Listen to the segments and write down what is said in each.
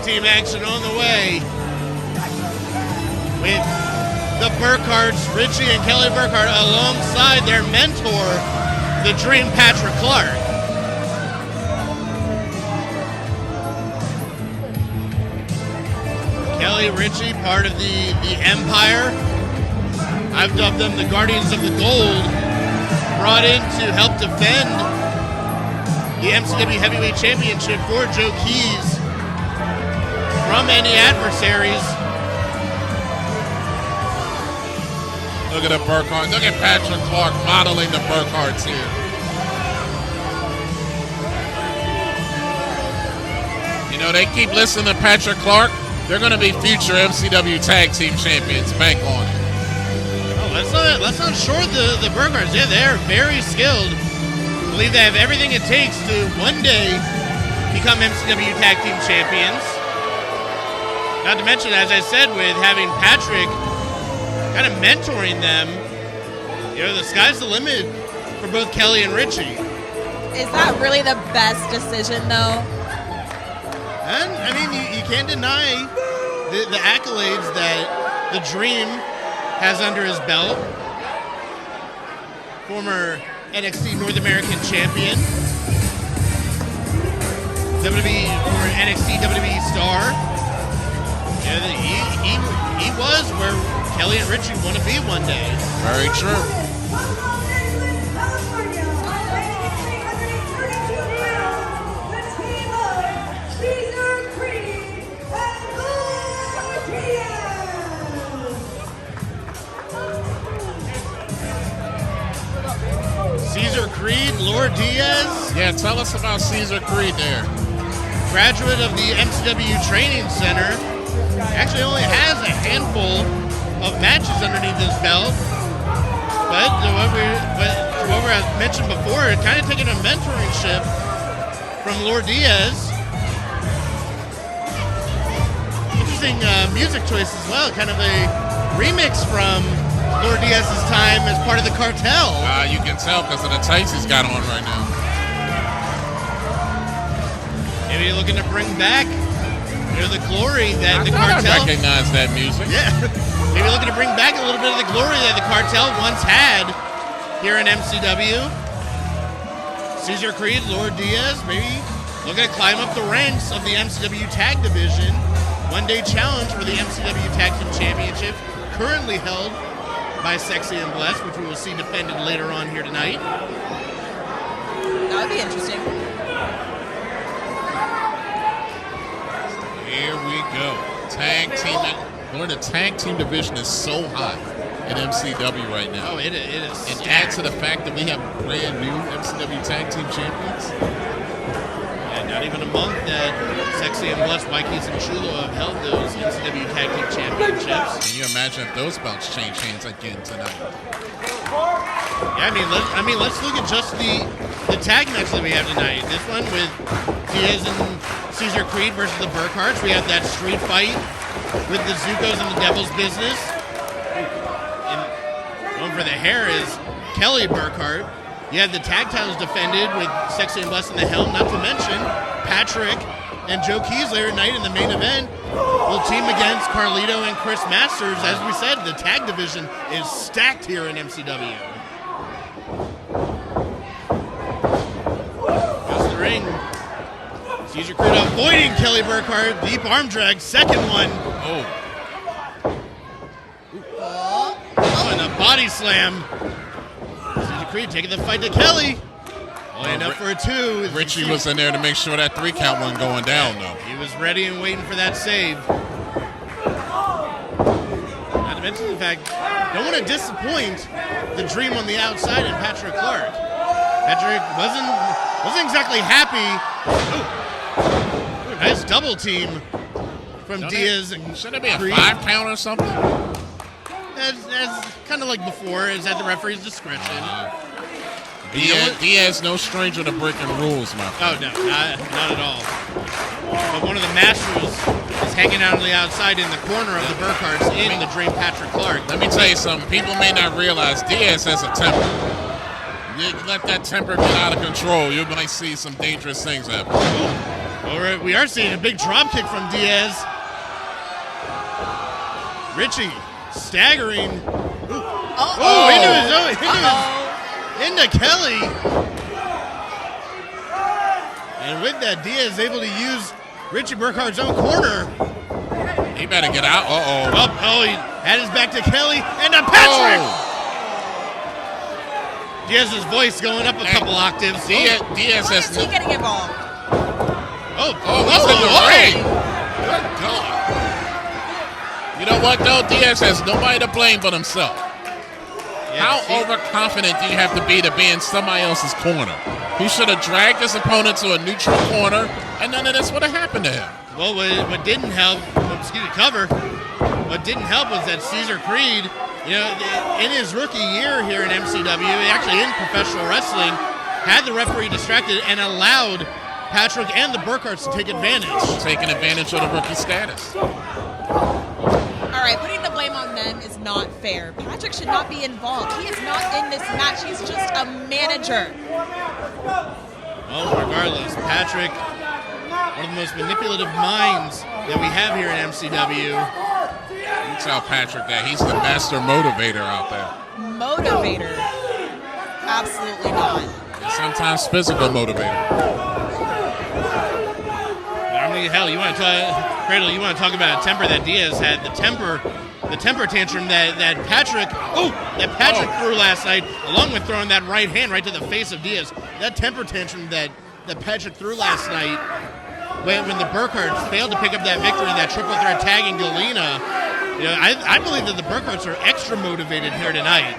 Tag team action on the way with the Burkharts, Richie and Kelly Burkhart, alongside their mentor, the Dream Patrick Clark. Kelly, Richie, part of the Empire. I've dubbed them the Guardians of the Gold, brought in to help defend the MCW Heavyweight Championship for Joe Keys from any adversaries. Look at the Burkharts. Look at Patrick Clark modeling the Burkharts here. You know, they keep listening to Patrick Clark. They're going to be future MCW Tag Team Champions. Bank on it. Oh, let's not short the Burkharts. Yeah, they're very skilled. I believe they have everything it takes to one day become MCW Tag Team Champions. Not to mention, as I said, with having Patrick kind of mentoring them, you know, the sky's the limit for both Kelly and Richie. Is that really the best decision, though? And, I mean, you can't deny the accolades that the Dream has under his belt. Former NXT North American champion. WWE, or NXT WWE star. Yeah, he was where Kelly and Richie want to be one day. Very true. Caesar Creed, Lord Diaz. Yeah, tell us about Caesar Creed there. Graduate of the MCW Training Center. Actually only has a handful of matches underneath his belt. But what I mentioned before, kind of taking a mentorship from Lord Diaz. Interesting music choice as well. Kind of a remix from Lord Diaz's time as part of the cartel. You can tell because of the tights he's got on right now. Maybe you're looking to bring back the glory that I the cartel. I recognize that music. Yeah. Maybe looking to bring back a little bit of the glory that the cartel once had here in MCW. Caesar Creed, Lord Diaz, maybe looking to climb up the ranks of the MCW Tag Division. One-day challenge for the MCW Tag Team Championship, currently held by Sexy and Blessed, which we will see defended later on here tonight. That would be interesting. Here we go. Tag team. Lord, the tag team division is so hot in MCW right now. Oh, it is. And add to the fact that we have brand new MCW Tag Team Champions. And not even a month that Sexy and Blessed, Waikis and Chulo have held those MCW Tag Team Championships. Can you imagine if those belts change hands again tonight? Yeah, I mean, let's look at just the tag match that we have tonight. This one with Diaz and Caesar Creed versus the Burkharts. We have that street fight with the Zukos and the Devil's Business. And going for the hair is Kelly Burkhart. You have the tag titles defended with Sexy and Blessed in the helm. Not to mention Patrick and Joe Keys later tonight in the main event will team against Carlito and Chris Masters. As we said, the tag division is stacked here in MCW. Goes to the ring. Caesar Creed avoiding Kelly Burkhart. Deep arm drag. Second one. Oh, and a body slam. Caesar Creed taking the fight to Kelly. Only up for a two. Richie was in there to make sure that 3 count wasn't going down, though. He was ready and waiting for that save. Not to mention the fact, don't want to disappoint the Dream on the outside and Patrick Clark. Patrick wasn't exactly happy. Ooh, nice double team from Diaz and Should it be a Creed. 5 count or something? As kind of like before, is at the referee's discretion. Diaz no stranger to breaking rules, my friend. Oh, no, not at all. But one of the masters is hanging out on the outside in the corner of the Burkharts in the Dream Patrick Clark. Let me tell you something. People may not realize Diaz has a temper. You let that temper get out of control, you might see some dangerous things happen. Well, we are seeing a big drop kick from Diaz. Richie staggering. Into Kelly. And with that, Diaz able to use Richie Burkhart's own corner. He better get out. He had his back to Kelly and to Patrick. Diaz's voice going up a couple octaves. Diaz has Why is he getting involved? He's in the ring. Good God. You know what, though? Diaz has nobody to blame but himself. How overconfident do you have to be in somebody else's corner? He should have dragged his opponent to a neutral corner, and none of this would have happened to him. Well, what didn't help, what didn't help was that Caesar Creed, in his rookie year here in MCW, actually in professional wrestling, had the referee distracted and allowed Patrick and the Burkharts to take advantage. Taking advantage of the rookie status. All right, putting the blame on them is not fair. Patrick should not be involved. He is not in this match. He's just a manager. Well, regardless, Patrick, one of the most manipulative minds that we have here in MCW. You tell Patrick that he's the master motivator out there. Motivator? Absolutely not. And sometimes physical motivator. Hell, you want to talk about a temper that Diaz had, the temper tantrum that Patrick threw last night, along with throwing that right hand right to the face of Diaz. That temper tantrum that Patrick threw last night when the Burkharts failed to pick up that victory, that triple threat tag in Galena. I believe that the Burkharts are extra motivated here tonight.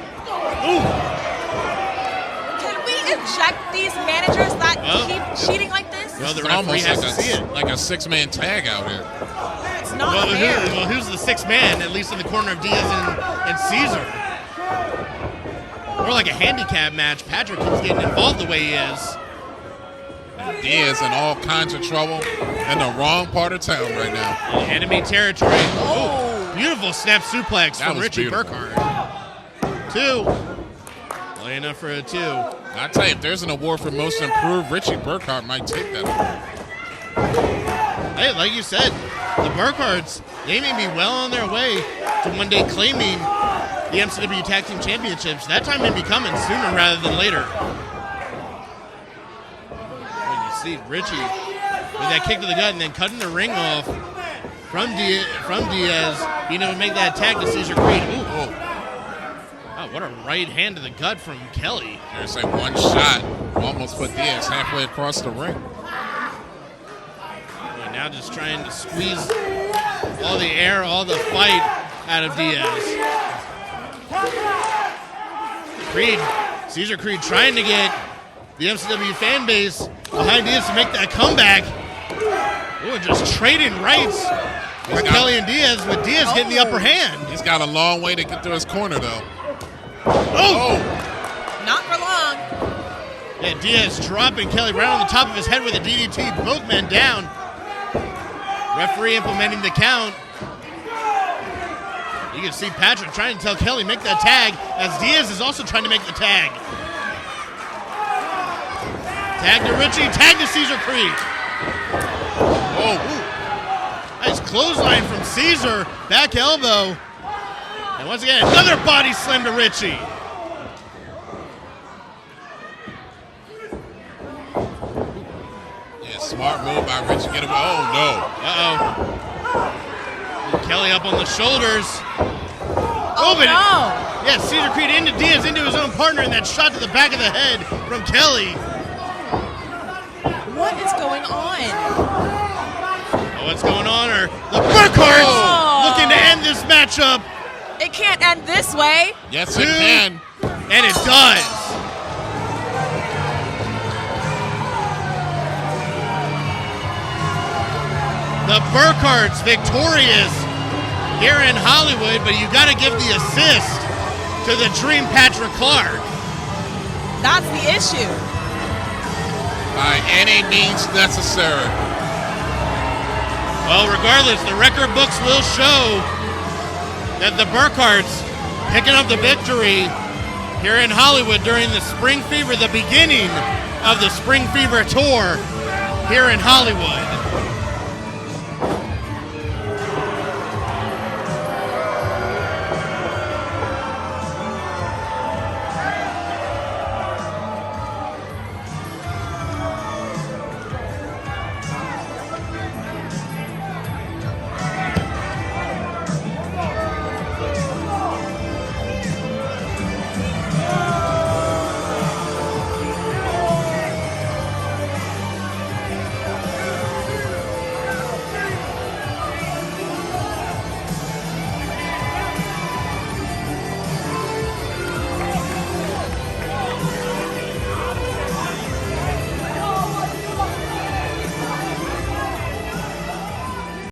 Can we eject these managers that keep cheating like this? Well, the referee has to see it. Like a six-man tag out here. It's not fair. Who's the sixth man, at least in the corner of Diaz and Caesar? More like a handicap match. Patrick keeps getting involved the way he is. And Diaz in all kinds of trouble in the wrong part of town right now. Enemy territory. Beautiful snap suplex from Richie Burkhart. 2. Only enough for a 2. I tell you, if there's an award for most improved, Richie Burkhart might take that award. Hey, like you said, the Burkharts, they may be well on their way to one day claiming the MCW Tag Team Championships. That time may be coming sooner rather than later. When you see Richie with that kick to the gut and then cutting the ring off from Diaz, being able to make that tag to Caesar Creed. Oh, what a right hand to the gut from Kelly. There's like one shot, almost put Diaz halfway across the ring. Well, now just trying to squeeze all the air, all the fight out of Diaz. Caesar Creed trying to get the MCW fan base behind Diaz to make that comeback. Just trading rights for Kelly and Diaz, with Diaz getting the upper hand. He's got a long way to get to his corner, though. Not for long. Yeah, Diaz dropping Kelly right on the top of his head with a DDT. Both men down. Referee implementing the count. You can see Patrick trying to tell Kelly make that tag, as Diaz is also trying to make the tag. Tag to Richie, tag to Caesar Creed. Nice clothesline from Caesar. Back elbow. And once again, another body slam to Richie. Yeah, smart move by Richie. Get away. Oh, no. Kelly up on the shoulders. No. Yeah, Caesar Creed into Diaz, into his own partner, and that shot to the back of the head from Kelly. What is going on? What's going on are the Burkharts looking to end this matchup. It can't end this way. Yes, it can. And it does. The Burkharts victorious here in Hollywood, but you got to give the assist to the Dream Patrick Clark. That's the issue. By any means necessary. Well, regardless, the record books will show that the Burkharts picking up the victory here in Hollywood during the Spring Fever, the beginning of the Spring Fever tour. here in Hollywood.